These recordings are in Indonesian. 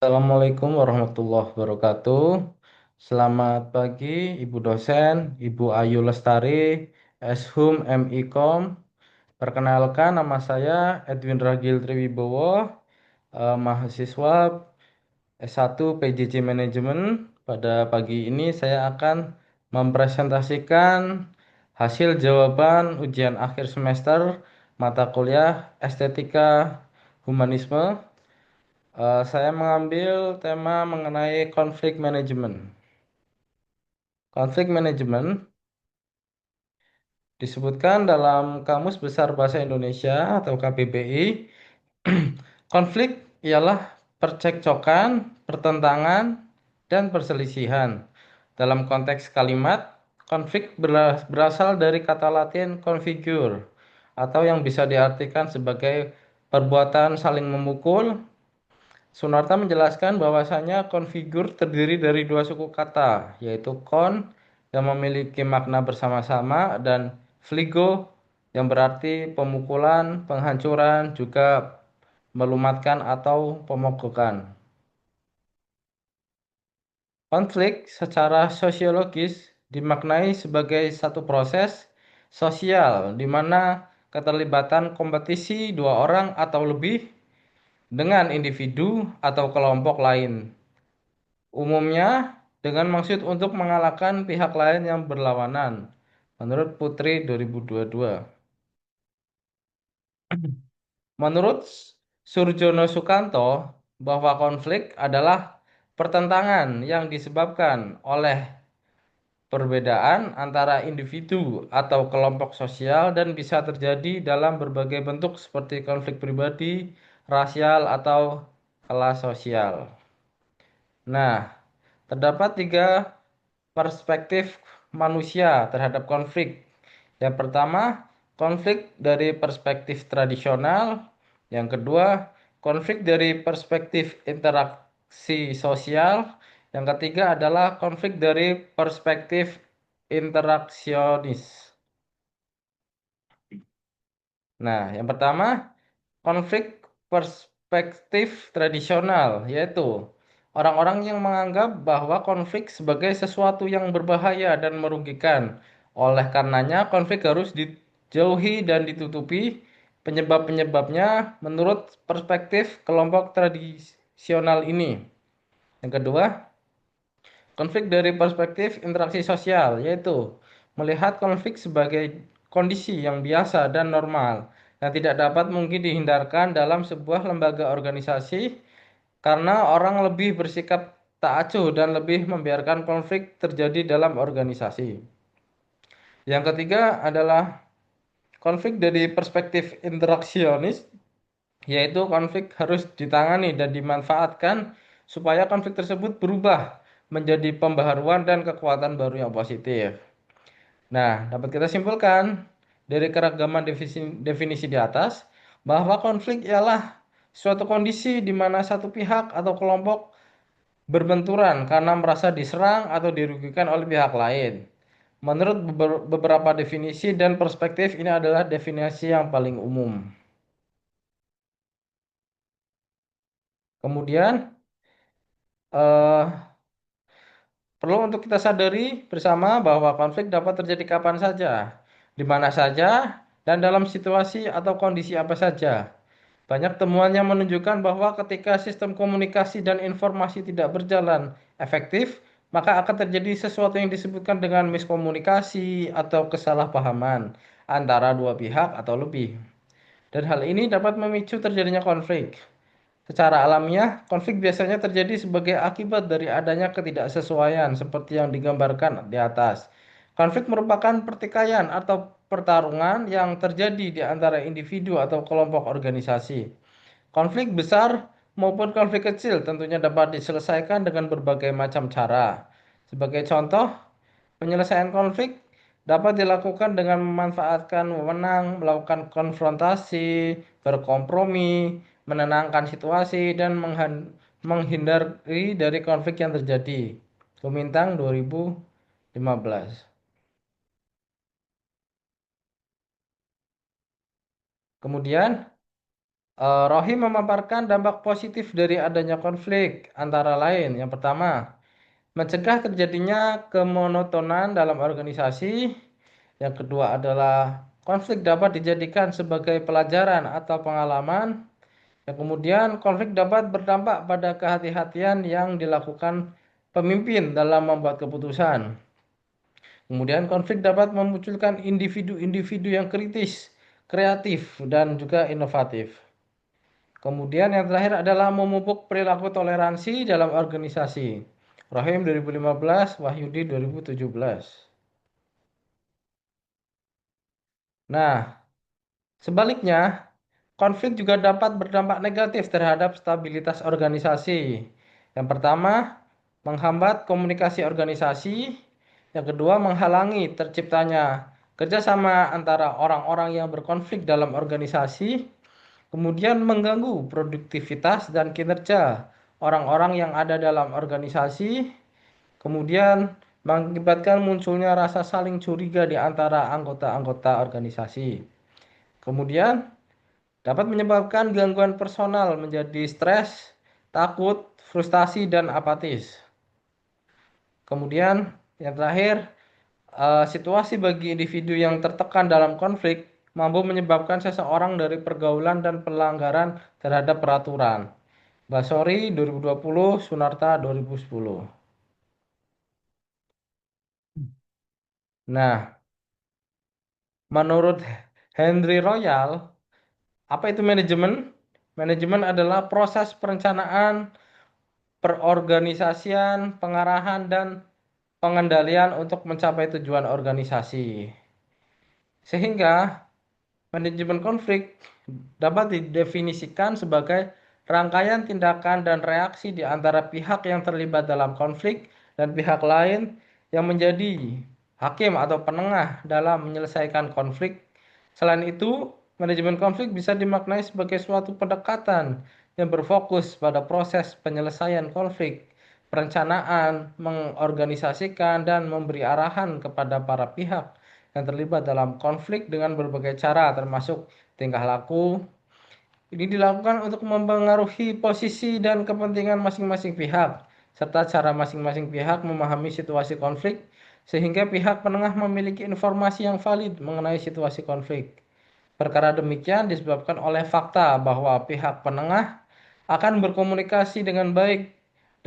Assalamualaikum warahmatullahi wabarakatuh. Selamat pagi, Ibu dosen, Ibu Ayu Lestari, Eshum MIKOM. Perkenalkan, nama saya Edwin Ragil Triwibowo, mahasiswa S1 PJJ Manajemen. Pada pagi ini saya akan mempresentasikan hasil jawaban ujian akhir semester mata kuliah Estetika Humanisme. Saya mengambil tema mengenai konflik manajemen. Konflik manajemen disebutkan dalam Kamus Besar Bahasa Indonesia atau KBBI. Konflik ialah percekcokan, pertentangan, dan perselisihan. Dalam konteks kalimat, konflik berasal dari kata Latin configure atau yang bisa diartikan sebagai perbuatan saling memukul. Sunarta menjelaskan bahwasanya konfigur terdiri dari dua suku kata, yaitu kon yang memiliki makna bersama-sama dan fligo yang berarti pemukulan, penghancuran, juga melumatkan atau pemogokan. Konflik secara sosiologis dimaknai sebagai satu proses sosial di mana keterlibatan kompetisi dua orang atau lebih dengan individu atau kelompok lain. Umumnya dengan maksud untuk mengalahkan pihak lain yang berlawanan. Menurut Putri 2022. Menurut Surjono Sukanto, bahwa konflik adalah pertentangan yang disebabkan oleh perbedaan antara individu atau kelompok sosial dan bisa terjadi dalam berbagai bentuk seperti konflik pribadi, rasial, atau kelas sosial. Nah, terdapat tiga perspektif manusia terhadap konflik. Yang pertama, konflik dari perspektif tradisional. Yang kedua, konflik dari perspektif interaksi sosial. Yang ketiga adalah konflik dari perspektif interaksionis. Nah, yang pertama, konflik perspektif tradisional, yaitu orang-orang yang menganggap bahwa konflik sebagai sesuatu yang berbahaya dan merugikan. Oleh karenanya, konflik harus dijauhi dan ditutupi. Penyebab-penyebabnya menurut perspektif kelompok tradisional ini. Yang kedua, konflik dari perspektif interaksi sosial, yaitu melihat konflik sebagai kondisi yang biasa dan normal yang tidak dapat mungkin dihindarkan dalam sebuah lembaga organisasi karena orang lebih bersikap tak acuh dan lebih membiarkan konflik terjadi dalam organisasi. Yang ketiga adalah konflik dari perspektif interaksionis, yaitu konflik harus ditangani dan dimanfaatkan supaya konflik tersebut berubah menjadi pembaharuan dan kekuatan baru yang positif. Nah, dapat kita simpulkan dari keragaman definisi di atas bahwa konflik ialah suatu kondisi di mana satu pihak atau kelompok berbenturan karena merasa diserang atau dirugikan oleh pihak lain. Menurut beberapa definisi dan perspektif, ini adalah definisi yang paling umum. Kemudian, eh, perlu untuk kita sadari bersama bahwa konflik dapat terjadi kapan saja, di mana saja, dan dalam situasi atau kondisi apa saja. Banyak temuan yang menunjukkan bahwa ketika sistem komunikasi dan informasi tidak berjalan efektif, maka akan terjadi sesuatu yang disebutkan dengan miskomunikasi atau kesalahpahaman antara dua pihak atau lebih. Dan hal ini dapat memicu terjadinya konflik. Secara alamiah, konflik biasanya terjadi sebagai akibat dari adanya ketidaksesuaian seperti yang digambarkan di atas. Konflik merupakan pertikaian atau pertarungan yang terjadi di antara individu atau kelompok organisasi. Konflik besar maupun konflik kecil tentunya dapat diselesaikan dengan berbagai macam cara. Sebagai contoh, penyelesaian konflik dapat dilakukan dengan memanfaatkan wewenang, melakukan konfrontasi, berkompromi, menenangkan situasi, dan menghindari dari konflik yang terjadi. Kumintang 2015. Kemudian, Rohim memaparkan dampak positif dari adanya konflik, antara lain. Yang pertama, mencegah terjadinya kemonotonan dalam organisasi. Yang kedua adalah konflik dapat dijadikan sebagai pelajaran atau pengalaman. Yang kemudian konflik dapat berdampak pada kehati-hatian yang dilakukan pemimpin dalam membuat keputusan. Kemudian konflik dapat memunculkan individu-individu yang kritis, kreatif, dan juga inovatif. Kemudian yang terakhir adalah memupuk perilaku toleransi dalam organisasi. Rahim 2015, Wahyudi 2017. Nah, sebaliknya, konflik juga dapat berdampak negatif terhadap stabilitas organisasi. Yang pertama, menghambat komunikasi organisasi. Yang kedua, menghalangi terciptanya kerjasama antara orang-orang yang berkonflik dalam organisasi. Kemudian mengganggu produktivitas dan kinerja orang-orang yang ada dalam organisasi. Kemudian mengakibatkan munculnya rasa saling curiga di antara anggota-anggota organisasi. Kemudian dapat menyebabkan gangguan personal menjadi stres, takut, frustasi, dan apatis. Kemudian yang terakhir, situasi bagi individu yang tertekan dalam konflik mampu menyebabkan seseorang dari pergaulan dan pelanggaran terhadap peraturan. Basori 2020, Sunarta 2010. Nah, menurut Henry Royal, apa itu manajemen? Manajemen adalah proses perencanaan, perorganisasian, pengarahan, dan pengendalian untuk mencapai tujuan organisasi. Sehingga manajemen konflik dapat didefinisikan sebagai rangkaian tindakan dan reaksi di antara pihak yang terlibat dalam konflik dan pihak lain yang menjadi hakim atau penengah dalam menyelesaikan konflik. Selain itu, manajemen konflik bisa dimaknai sebagai suatu pendekatan yang berfokus pada proses penyelesaian konflik, perencanaan, mengorganisasikan, dan memberi arahan kepada para pihak yang terlibat dalam konflik dengan berbagai cara, termasuk tingkah laku. Ini dilakukan untuk mempengaruhi posisi dan kepentingan masing-masing pihak, serta cara masing-masing pihak memahami situasi konflik, sehingga pihak penengah memiliki informasi yang valid mengenai situasi konflik. Perkara demikian disebabkan oleh fakta bahwa pihak penengah akan berkomunikasi dengan baik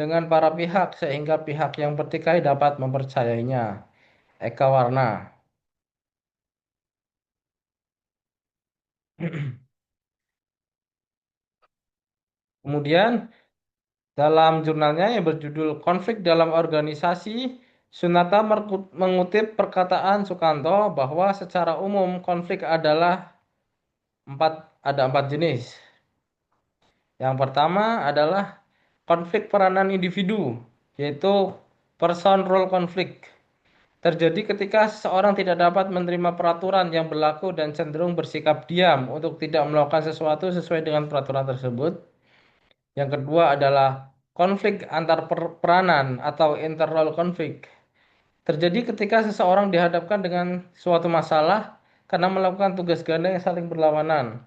dengan para pihak, sehingga pihak yang bertikai dapat mempercayainya. Eka Warna. Kemudian dalam jurnalnya yang berjudul Konflik dalam Organisasi, Sunata mengutip perkataan Sukanto bahwa secara umum konflik adalah ada empat jenis. Yang pertama adalah konflik peranan individu, yaitu person role conflict. Terjadi ketika seseorang tidak dapat menerima peraturan yang berlaku dan cenderung bersikap diam untuk tidak melakukan sesuatu sesuai dengan peraturan tersebut. Yang kedua adalah konflik antar peranan atau interrole konflik. Terjadi ketika seseorang dihadapkan dengan suatu masalah karena melakukan tugas ganda yang saling berlawanan.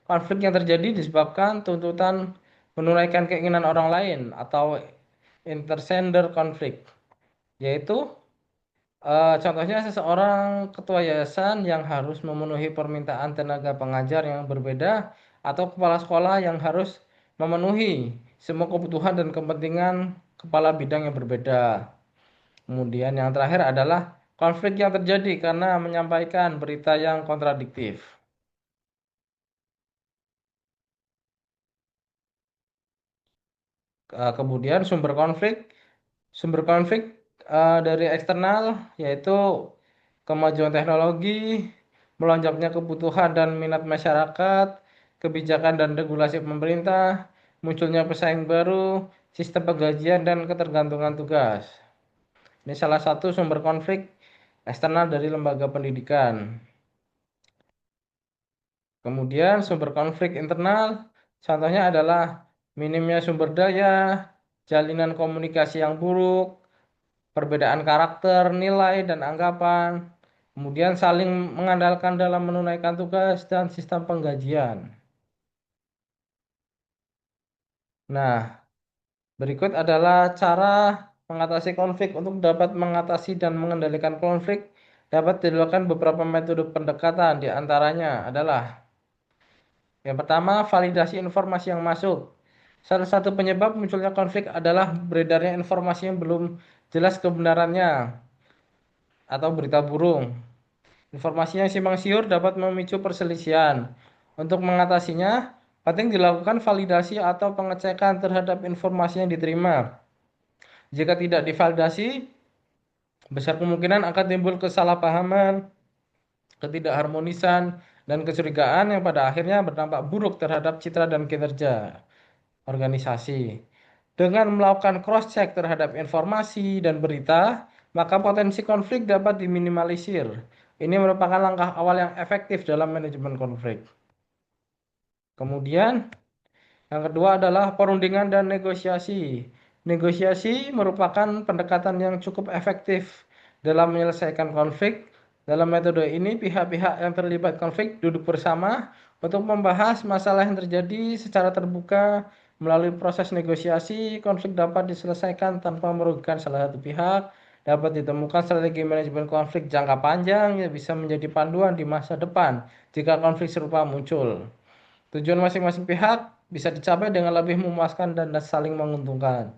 Konflik yang terjadi disebabkan tuntutan menunaikan keinginan orang lain atau intergender konflik, yaitu contohnya seseorang ketua yayasan yang harus memenuhi permintaan tenaga pengajar yang berbeda atau kepala sekolah yang harus memenuhi semua kebutuhan dan kepentingan kepala bidang yang berbeda. Kemudian yang terakhir adalah konflik yang terjadi karena menyampaikan berita yang kontradiktif. Kemudian sumber konflik dari eksternal yaitu kemajuan teknologi, melonjaknya kebutuhan dan minat masyarakat, kebijakan dan regulasi pemerintah, munculnya pesaing baru, sistem penggajian dan ketergantungan tugas. Ini salah satu sumber konflik eksternal dari lembaga pendidikan. Kemudian sumber konflik internal, contohnya adalah minimnya sumber daya, jalinan komunikasi yang buruk, perbedaan karakter, nilai, dan anggapan, kemudian saling mengandalkan dalam menunaikan tugas dan sistem penggajian. Nah, berikut adalah cara mengatasi konflik. Untuk dapat mengatasi dan mengendalikan konflik, dapat dilakukan beberapa metode pendekatan. Di antaranya adalah yang pertama, validasi informasi yang masuk. Salah satu penyebab munculnya konflik adalah beredarnya informasi yang belum jelas kebenarannya atau berita burung. Informasi yang simpang siur dapat memicu perselisihan. Untuk mengatasinya, penting dilakukan validasi atau pengecekan terhadap informasi yang diterima. Jika tidak divalidasi, besar kemungkinan akan timbul kesalahpahaman, ketidakharmonisan, dan kecurigaan yang pada akhirnya berdampak buruk terhadap citra dan kinerja organisasi. Dengan melakukan cross-check terhadap informasi dan berita, maka potensi konflik dapat diminimalisir. Ini merupakan langkah awal yang efektif dalam manajemen konflik. Kemudian, yang kedua adalah perundingan dan negosiasi. Negosiasi merupakan pendekatan yang cukup efektif dalam menyelesaikan konflik. Dalam metode ini, pihak-pihak yang terlibat konflik duduk bersama untuk membahas masalah yang terjadi secara terbuka. Melalui proses negosiasi, konflik dapat diselesaikan tanpa merugikan salah satu pihak. Dapat ditemukan strategi manajemen konflik jangka panjang yang bisa menjadi panduan di masa depan jika konflik serupa muncul. Tujuan masing-masing pihak bisa dicapai dengan lebih memuaskan dan saling menguntungkan.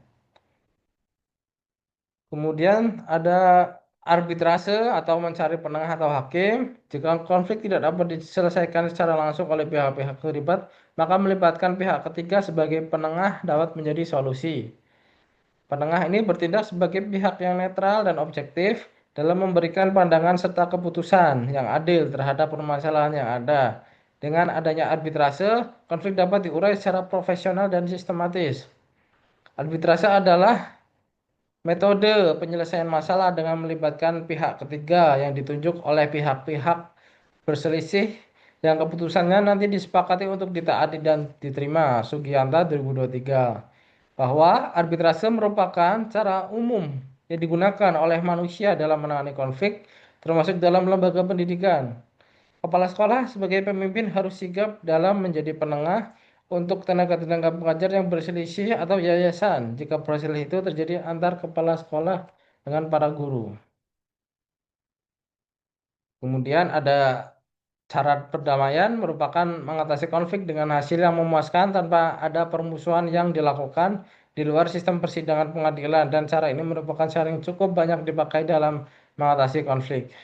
Kemudian ada arbitrase atau mencari penengah atau hakim. Jika konflik tidak dapat diselesaikan secara langsung oleh pihak-pihak terlibat, maka melibatkan pihak ketiga sebagai penengah dapat menjadi solusi. Penengah ini bertindak sebagai pihak yang netral dan objektif dalam memberikan pandangan serta keputusan yang adil terhadap permasalahan yang ada. Dengan adanya arbitrase, konflik dapat diurai secara profesional dan sistematis. Arbitrase adalah metode penyelesaian masalah dengan melibatkan pihak ketiga yang ditunjuk oleh pihak-pihak berselisih yang keputusannya nanti disepakati untuk ditaati dan diterima. Sugianta 2023. Bahwa arbitrase merupakan cara umum yang digunakan oleh manusia dalam menangani konflik, termasuk dalam lembaga pendidikan. Kepala sekolah sebagai pemimpin harus sigap dalam menjadi penengah untuk tenaga-tenaga pengajar yang berselisih atau yayasan jika perselisihan itu terjadi antar kepala sekolah dengan para guru. Kemudian ada cara perdamaian merupakan mengatasi konflik dengan hasil yang memuaskan tanpa ada permusuhan yang dilakukan di luar sistem persidangan pengadilan, dan cara ini merupakan cara yang cukup banyak dipakai dalam mengatasi konflik.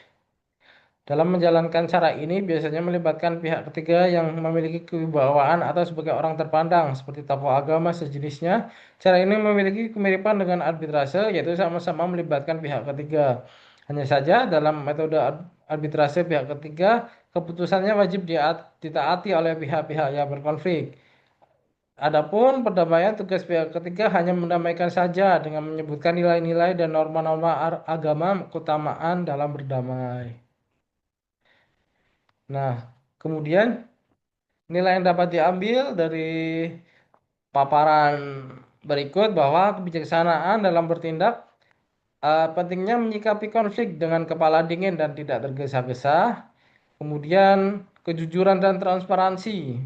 Dalam menjalankan cara ini biasanya melibatkan pihak ketiga yang memiliki kewibawaan atau sebagai orang terpandang seperti tokoh agama sejenisnya. Cara ini memiliki kemiripan dengan arbitrase, yaitu sama-sama melibatkan pihak ketiga. Hanya saja dalam metode arbitrase pihak ketiga, keputusannya wajib ditaati oleh pihak-pihak yang berkonflik. Adapun perdamaian, tugas pihak ketiga hanya mendamaikan saja dengan menyebutkan nilai-nilai dan norma-norma agama keutamaan dalam berdamai. Nah, kemudian nilai yang dapat diambil dari paparan berikut bahwa kebijaksanaan dalam bertindak, pentingnya menyikapi konflik dengan kepala dingin dan tidak tergesa-gesa. Kemudian kejujuran dan transparansi.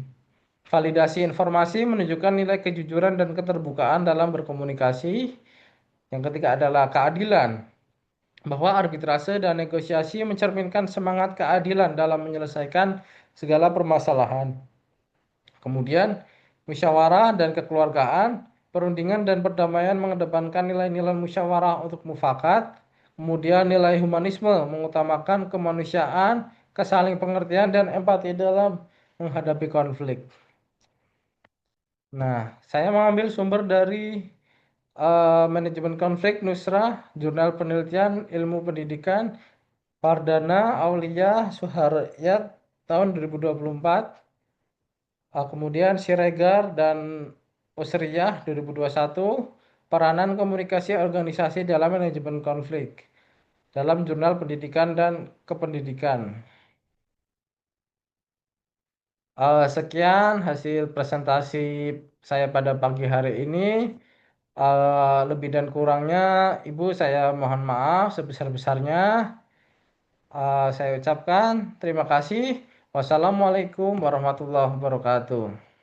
Validasi informasi menunjukkan nilai kejujuran dan keterbukaan dalam berkomunikasi. Yang ketiga adalah keadilan, bahwa arbitrase dan negosiasi mencerminkan semangat keadilan dalam menyelesaikan segala permasalahan. Kemudian, musyawarah dan kekeluargaan, perundingan dan perdamaian mengedepankan nilai-nilai musyawarah untuk mufakat. Kemudian, nilai humanisme mengutamakan kemanusiaan, kesaling pengertian, dan empati dalam menghadapi konflik. Nah, saya mengambil sumber dari manajemen konflik Nusra, Jurnal Penelitian Ilmu Pendidikan, Pardana Aulia Suharyat tahun 2024. Kemudian Siregar dan Usriyah 2021, peranan komunikasi organisasi dalam manajemen konflik dalam Jurnal Pendidikan dan Kependidikan. Sekian hasil presentasi saya pada pagi hari ini. Lebih dan kurangnya, Ibu, saya mohon maaf sebesar-besarnya. Saya ucapkan terima kasih. Wassalamualaikum warahmatullahi wabarakatuh.